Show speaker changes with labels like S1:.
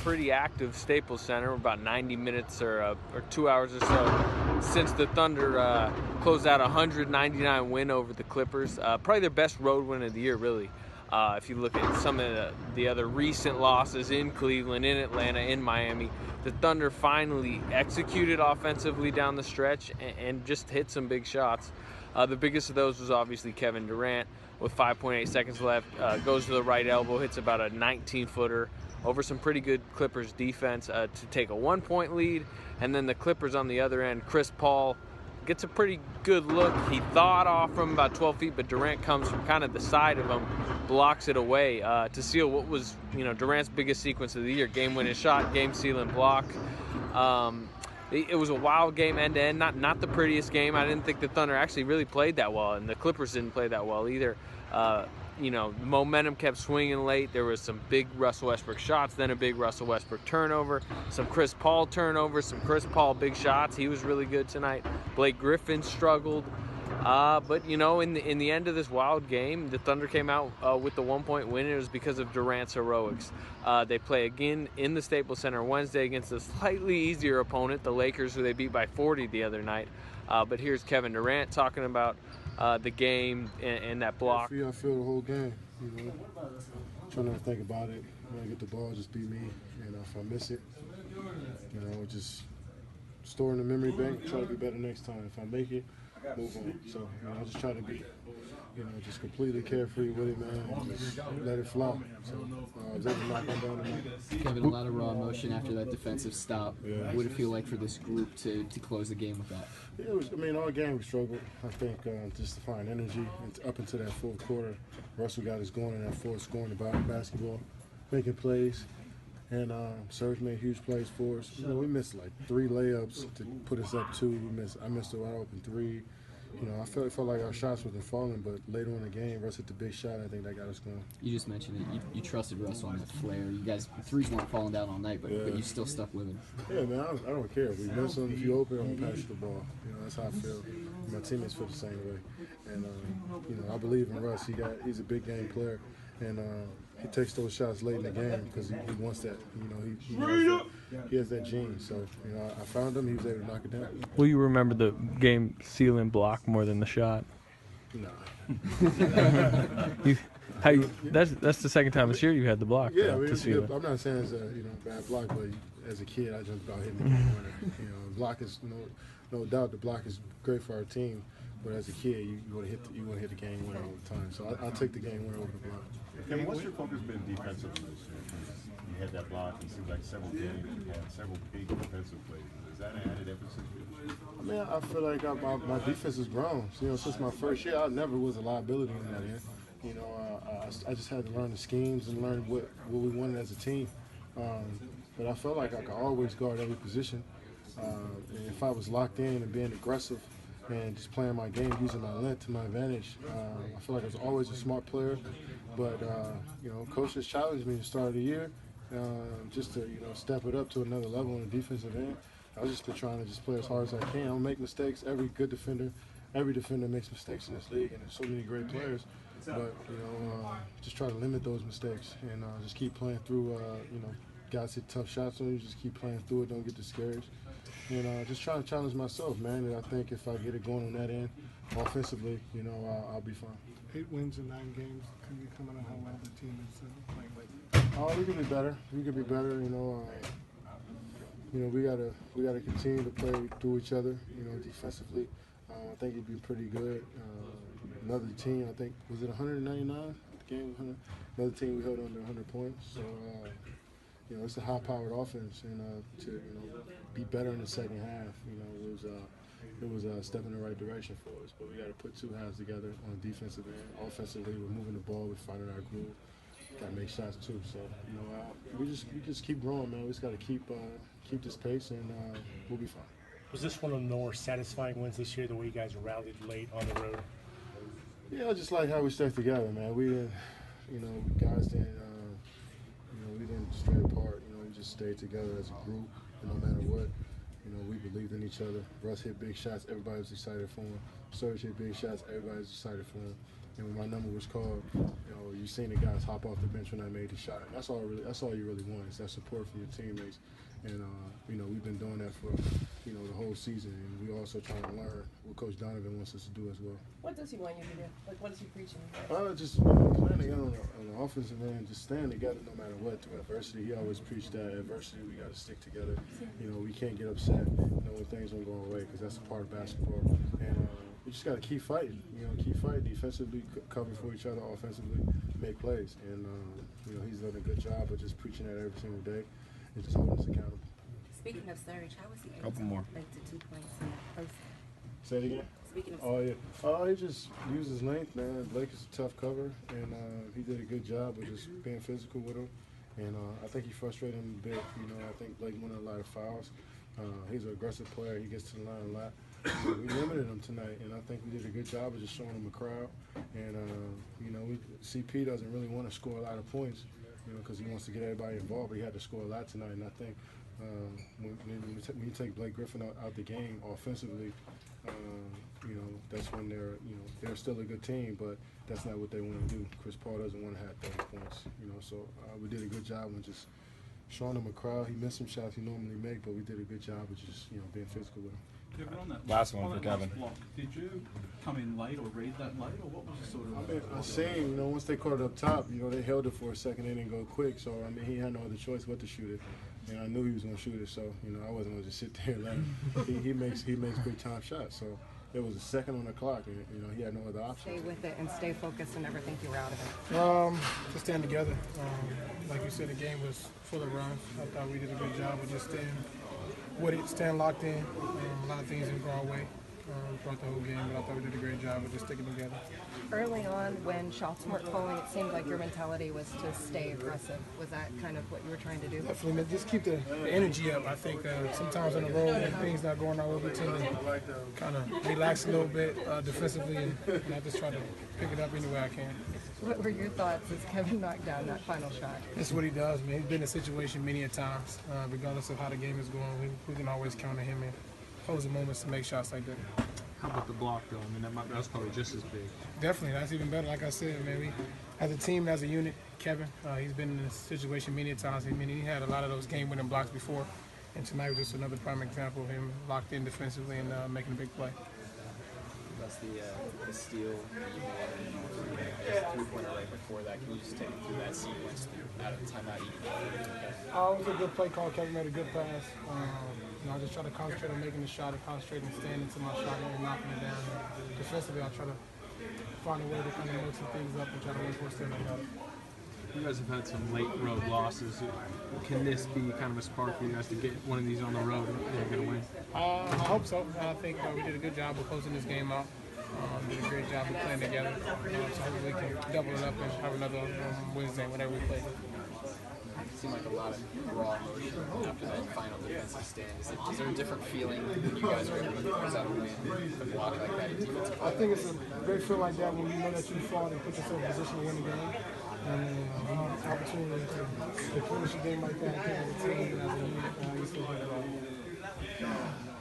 S1: pretty active Staples Center, about 90 minutes or 2 hours or so since the Thunder closed out a 199 win over the Clippers. Probably their best road win of the year, really. If you look at some of the other recent losses in Cleveland, in Atlanta, in Miami, the Thunder finally executed offensively down the stretch and just hit some big shots. The biggest of those was obviously Kevin Durant with 5.8 seconds left. Goes to the right elbow, hits about a 19-footer over some pretty good Clippers defense to take a 1-point lead. And then the Clippers on the other end, Chris Paul gets a pretty good look. He thought off from about 12 feet, but Durant comes from kind of the side of him, blocks it away to seal what was, Durant's biggest sequence of the year. Game-winning shot, game-sealing block. It was a wild game end-to-end, not the prettiest game. I didn't think the Thunder actually really played that well, and the Clippers didn't play that well either. The momentum kept swinging late. There was some big Russell Westbrook shots, then a big Russell Westbrook turnover, some Chris Paul turnovers, some Chris Paul big shots. He was really good tonight. Blake Griffin struggled. But in the end of this wild game, the Thunder came out with the 1-point win. It was because of Durant's heroics. They play again in the Staples Center Wednesday against a slightly easier opponent, the Lakers, who they beat by 40 the other night. But here's Kevin Durant talking about the game and that block.
S2: I feel the whole game. Trying not to think about it. When I get the ball, just be me. If I miss it, just store in the memory bank. Try to be better next time. If I make it, move on. So I just try to be, just completely carefree with it, man. Just let it fly. So I was able to knock one down tonight.
S3: Kevin, a lot of raw emotion after that defensive stop.
S2: Yeah.
S3: What did it feel like for this group to close the game with that?
S2: Yeah, all game we struggled. I think just to find energy up into that fourth quarter. Russell got us going in that fourth, scoring the basketball, making plays. And Serge made huge plays for us. We missed like 3 layups to put us up 2. I missed a wide open 3. I felt like our shots wasn't falling, but later in the game, Russ hit the big shot. I think that got us going.
S3: You just mentioned it. You trusted Russell on that flare. You guys, threes weren't falling down all night, but you still stuck with him.
S2: Yeah, man, I don't care. If we miss him, if you open, I'm gonna pass you the ball. That's how I feel. My teammates feel the same way. And I believe in Russ. He's a big game player, and he takes those shots late in the game because he wants that. He has that gene. So I found him. He was able to knock it down.
S1: Will you remember the game sealing block more than the shot?
S2: No.
S1: That's the second time this year you had the block.
S2: Yeah,
S1: I'm
S2: not saying it's a bad block, but as a kid, I jumped about hitting the game winner. Block is no doubt the block is great for our team. But as a kid, you want to hit the game winner all the time. So I'll take the game winner over the block.
S4: Kevin, what's your focus been defensively this year? You had that block. It seems like several games you had several big defensive plays. Is that an added emphasis for you?
S2: Man, I feel like my defense has grown. Since my first year, I never was a liability in that end. I just had to learn the schemes and learn what we wanted as a team. But I felt like I could always guard every position. And if I was locked in and being aggressive and just playing my game, using my length to my advantage, I feel like I was always a smart player. But coach has challenged me at the start of the year just to step it up to another level on the defensive end. I've just been trying to just play as hard as I can. I don't make mistakes. Every defender makes mistakes in this league, and there's so many great players. But just try to limit those mistakes and just keep playing through. Guys hit tough shots on you. Just keep playing through it. Don't get discouraged. And just trying to challenge myself, man. And I think if I get it going on that end, offensively, I'll be fine.
S5: 8 wins in 9 games. Can you comment on how well the team is playing lately?
S2: Oh, we could be better. We could be better. We gotta continue to play through each other. Defensively, I think it'd be pretty good. Another team, I think, was it 199? The game, 100. Another team we held under 100 points. So, it's a high-powered offense, and to be better in the second half, it was a step in the right direction for us. But we got to put 2 halves together on the defensive end. Offensively, we're moving the ball, we're finding our groove. Got to make shots too. So we just keep growing, man. We just got to keep this pace, and we'll be fine.
S6: Was this one of the more satisfying wins this year, the way you guys rallied late on the road?
S2: Yeah, I just like how we stuck together, man. We didn't, guys didn't, we didn't stray apart. We just stayed together as a group, and no matter what, we believed in each other. Russ hit big shots, everybody was excited for him. Serge hit big shots, everybody was excited for him. And when my number was called, you you seen the guys hop off the bench when I made the shot. That's all you really want is that support from your teammates. And we've been doing that for the whole season, and we also trying to learn what Coach Donovan wants us to do as well.
S7: What does he want you to do? Like, what is he preaching?
S2: Just playing together on the offensive end, just staying together no matter what. Through adversity, he always preached that adversity. We got to stick together. We can't get upset when things don't go our way, because that's a part of basketball. And we just got to keep fighting. Keep fighting defensively, cover for each other, offensively, make plays. And he's done a good job of just preaching that every single day and just holding us accountable.
S8: Speaking of Surge, how was he able
S3: Couple more.
S8: to make the 2 points in that first?
S2: Say it again.
S8: Speaking of
S2: He just used his length, man. Blake is a tough cover, and he did a good job of just being physical with him. And I think he frustrated him a bit. I think Blake won a lot of fouls. He's an aggressive player. He gets to the line a lot. So we limited him tonight, and I think we did a good job of just showing him a crowd. And CP doesn't really want to score a lot of points, because he wants to get everybody involved. But he had to score a lot tonight, and I think when you take Blake Griffin out the game offensively, that's when they're still a good team, but that's not what they want to do. Chris Paul doesn't want to have 30 points, so we did a good job of just showing him a crowd. He missed some shots he normally make, but we did a good job of just being physical with him.
S9: Kevin, on that
S10: Last one
S9: on
S10: for
S9: that
S10: Kevin.
S9: last block, did you come in late or read that late, or what was the sort of?
S2: I seen, once they caught it up top, they held it for a second. They didn't go quick, so he had no other choice but to shoot it. And I knew he was going to shoot it, so I wasn't going to just sit there and let him. He makes big time shots. So there was a second on the clock, and he had no other option.
S8: stay with it and stay focused and never think you were out of it?
S5: Just staying together. Like you said, the game was full of runs. I thought we did a good job of just staying with it, staying locked in. A lot of things didn't go our way throughout the whole game, but I thought we did a great job of just sticking together.
S8: Early on, when shots weren't falling, it seemed like your mentality was to stay aggressive. Was that kind of what you were trying to do?
S5: Definitely, man, just keep the energy up. I think sometimes on the road, when things not going our way, we tend to kind of relax a little bit defensively, and I just try to pick it up any way I can.
S8: What were your thoughts as Kevin knocked down that final shot?
S5: That's what he does, man. He's been in a situation many a times. Regardless of how the game is going, we can always count on him and close the moments to make shots like that.
S6: How about the block, though? I mean, that was probably just as big.
S5: Definitely, that's even better. Like I said, man, we, as a team, as a unit, Kevin, he's been in this situation many a times. I mean, he had a lot of those game-winning blocks before, and tonight was just another prime example of him locked in defensively and making a big play.
S3: That's the steal that you made, I guess, three-pointer right before that. Can you just take me through that sequence out of the timeout you got?
S5: It was a good play call. Kevin made a good pass. I just try to concentrate on making the shot and concentrate and staying into my shot and knocking it down. And defensively, I try to find a way to kind of mix some things up and try to win for Stanley Cup.
S6: You guys have had some late road losses. Can this be kind of a spark for you guys to get one of these on the road and get a win?
S5: I hope so. I think we did a good job of closing this game out. Did a great job of playing together. So hopefully we can double it up and have another Wednesday whenever we play.
S3: It seemed like a lot of raw emotion after that final defensive stand. Is there a different feeling when you guys are able to close out a win with a block like that?
S5: I think it's a great feel like that when you know that you fought and put yourself in a position to win the game. And the opportunity to finish a game like that as a team, as a unit, you feel good about it.